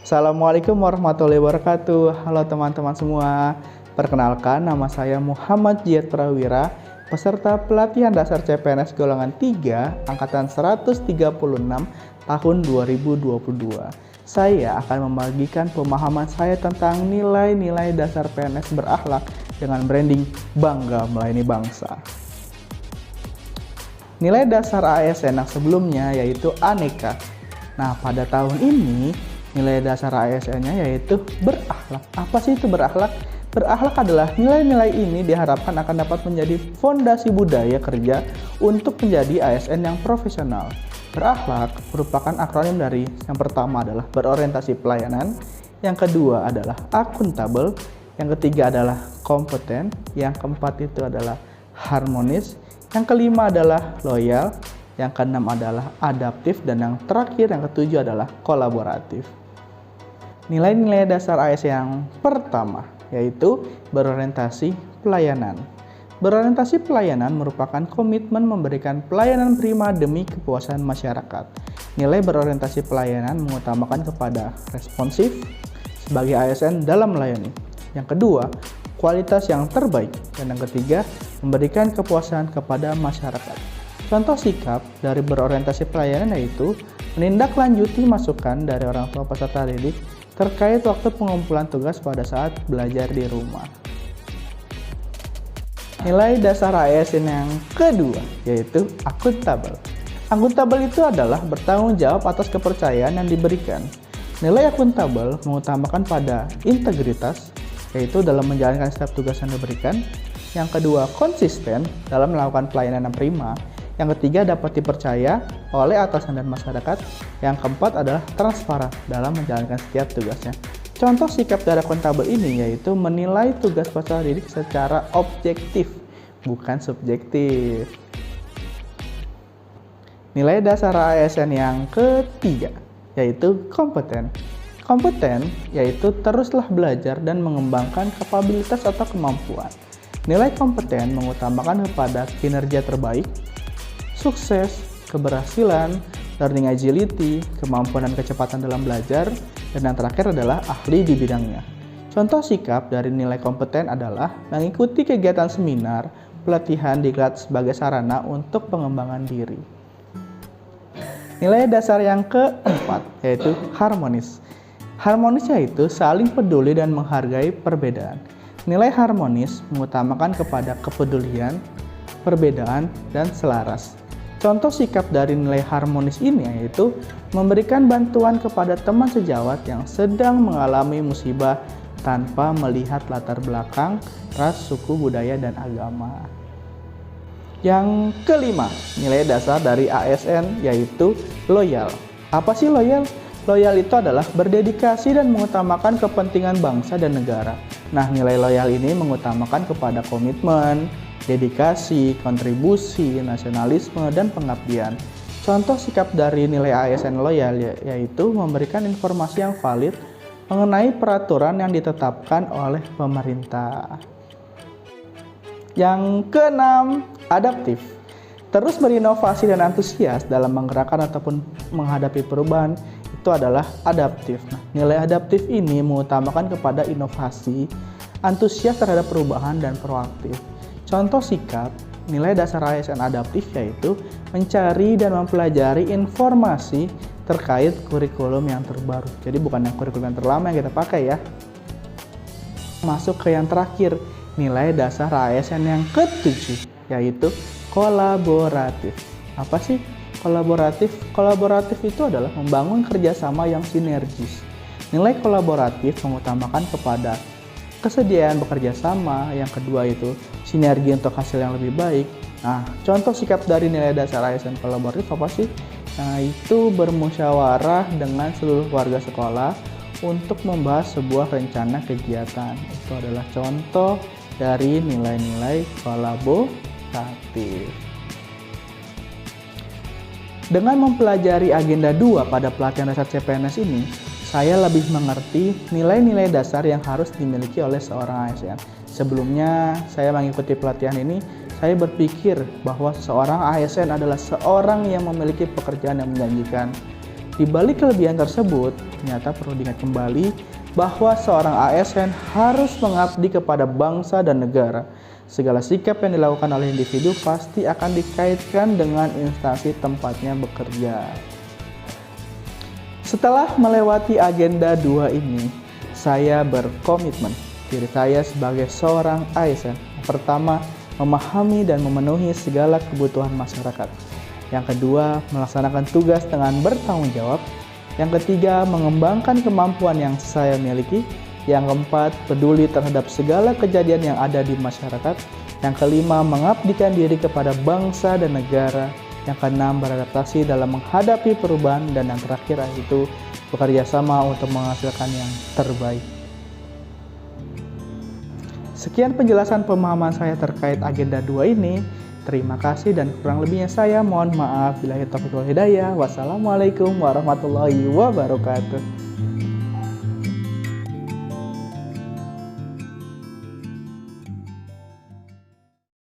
Assalamualaikum warahmatullahi wabarakatuh. Halo teman-teman semua. Perkenalkan, nama saya Muhammad Jiyad Prawira, peserta pelatihan dasar CPNS golongan 3 angkatan 136 tahun 2022. Saya akan membagikan pemahaman saya tentang nilai-nilai dasar PNS berakhlak dengan branding bangga melayani bangsa. Nilai dasar ASN yang sebelumnya yaitu aneka. Nah, pada tahun ini nilai dasar ASN-nya yaitu berakhlak. Apa sih itu berakhlak? Berakhlak adalah nilai-nilai ini diharapkan akan dapat menjadi fondasi budaya kerja untuk menjadi ASN yang profesional. Berakhlak merupakan akronim dari yang pertama adalah berorientasi pelayanan, yang kedua adalah akuntabel, yang ketiga adalah kompeten, yang keempat itu adalah harmonis, yang kelima adalah loyal, yang keenam adalah adaptif, dan yang terakhir yang ketujuh adalah kolaboratif. Nilai-nilai dasar ASN yang pertama yaitu berorientasi pelayanan. Berorientasi pelayanan merupakan komitmen memberikan pelayanan prima demi kepuasan masyarakat. Nilai berorientasi pelayanan mengutamakan kepada responsif sebagai ASN dalam melayani. Yang kedua, kualitas yang terbaik. Dan yang ketiga, memberikan kepuasan kepada masyarakat. Contoh sikap dari berorientasi pelayanan yaitu menindaklanjuti masukan dari orang tua peserta didik terkait waktu pengumpulan tugas pada saat belajar di rumah. Nilai dasar ASN yang kedua yaitu akuntabel. Akuntabel itu adalah bertanggung jawab atas kepercayaan yang diberikan. Nilai akuntabel mengutamakan pada integritas, yaitu dalam menjalankan setiap tugas yang diberikan. Yang kedua, konsisten dalam melakukan pelayanan yang prima. Yang ketiga, dapat dipercaya oleh atasan dan masyarakat. Yang keempat adalah transparan dalam menjalankan setiap tugasnya. Contoh sikap dari akuntabel ini yaitu menilai tugas peserta didik secara objektif, bukan subjektif. Nilai dasar ASN yang ketiga yaitu kompeten. Kompeten yaitu teruslah belajar dan mengembangkan kapabilitas atau kemampuan. Nilai kompeten mengutamakan kepada kinerja terbaik, sukses, keberhasilan, learning agility, kemampuan dan kecepatan dalam belajar, dan yang terakhir adalah ahli di bidangnya. Contoh sikap dari nilai kompeten adalah mengikuti kegiatan seminar, pelatihan diklat sebagai sarana untuk pengembangan diri. Nilai dasar yang keempat yaitu harmonis. Harmonis yaitu saling peduli dan menghargai perbedaan. Nilai harmonis mengutamakan kepada kepedulian, perbedaan, dan selaras. Contoh sikap dari nilai harmonis ini yaitu memberikan bantuan kepada teman sejawat yang sedang mengalami musibah tanpa melihat latar belakang, ras, suku, budaya, dan agama. Yang kelima, nilai dasar dari ASN yaitu loyal. Apa sih loyal? Loyal itu adalah berdedikasi dan mengutamakan kepentingan bangsa dan negara. Nah, nilai loyal ini mengutamakan kepada komitmen, dedikasi, kontribusi, nasionalisme, dan pengabdian. Contoh sikap dari nilai ASN loyal yaitu memberikan informasi yang valid mengenai peraturan yang ditetapkan oleh pemerintah. Yang keenam, adaptif. Terus berinovasi dan antusias dalam menggerakkan ataupun menghadapi perubahan itu adalah adaptif. Nah, nilai adaptif ini mengutamakan kepada inovasi, antusias terhadap perubahan, dan proaktif. Contoh sikap nilai dasar ASN adaptif yaitu mencari dan mempelajari informasi terkait kurikulum yang terbaru. Jadi bukan yang kurikulum yang terlama yang kita pakai ya. Masuk ke yang terakhir, nilai dasar ASN yang ketujuh yaitu kolaboratif. Apa sih kolaboratif? Kolaboratif itu adalah membangun kerjasama yang sinergis. Nilai kolaboratif mengutamakan kepada kesediaan bekerja sama, yang kedua itu sinergi untuk hasil yang lebih baik. Nah, contoh sikap dari nilai dasar ASN kolaboratif apa sih? Nah, itu bermusyawarah dengan seluruh warga sekolah untuk membahas sebuah rencana kegiatan. Itu adalah contoh dari nilai-nilai kolaboratif. Dengan mempelajari agenda 2 pada pelatihan dasar CPNS ini, saya lebih mengerti nilai-nilai dasar yang harus dimiliki oleh seorang ASN. Sebelumnya saya mengikuti pelatihan ini, saya berpikir bahwa seorang ASN adalah seorang yang memiliki pekerjaan yang menjanjikan, Di balik kelebihan tersebut, ternyata perlu diingat kembali bahwa seorang ASN harus mengabdi kepada bangsa dan negara. Segala sikap yang dilakukan oleh individu pasti akan dikaitkan dengan instansi tempatnya bekerja. Setelah melewati agenda 2 ini, saya berkomitmen diri saya sebagai seorang ASN. Pertama, memahami dan memenuhi segala kebutuhan masyarakat. Yang kedua, melaksanakan tugas dengan bertanggung jawab. Yang ketiga, mengembangkan kemampuan yang saya miliki. Yang keempat, peduli terhadap segala kejadian yang ada di masyarakat. Yang kelima, mengabdikan diri kepada bangsa dan negara. Yang keenam, beradaptasi dalam menghadapi perubahan. Dan yang terakhir yaitu bekerja sama untuk menghasilkan yang terbaik. Sekian penjelasan pemahaman saya terkait agenda 2 ini. Terima kasih dan kurang lebihnya saya mohon maaf. Billahi taufiq wal hidayah. Wassalamualaikum warahmatullahi wabarakatuh.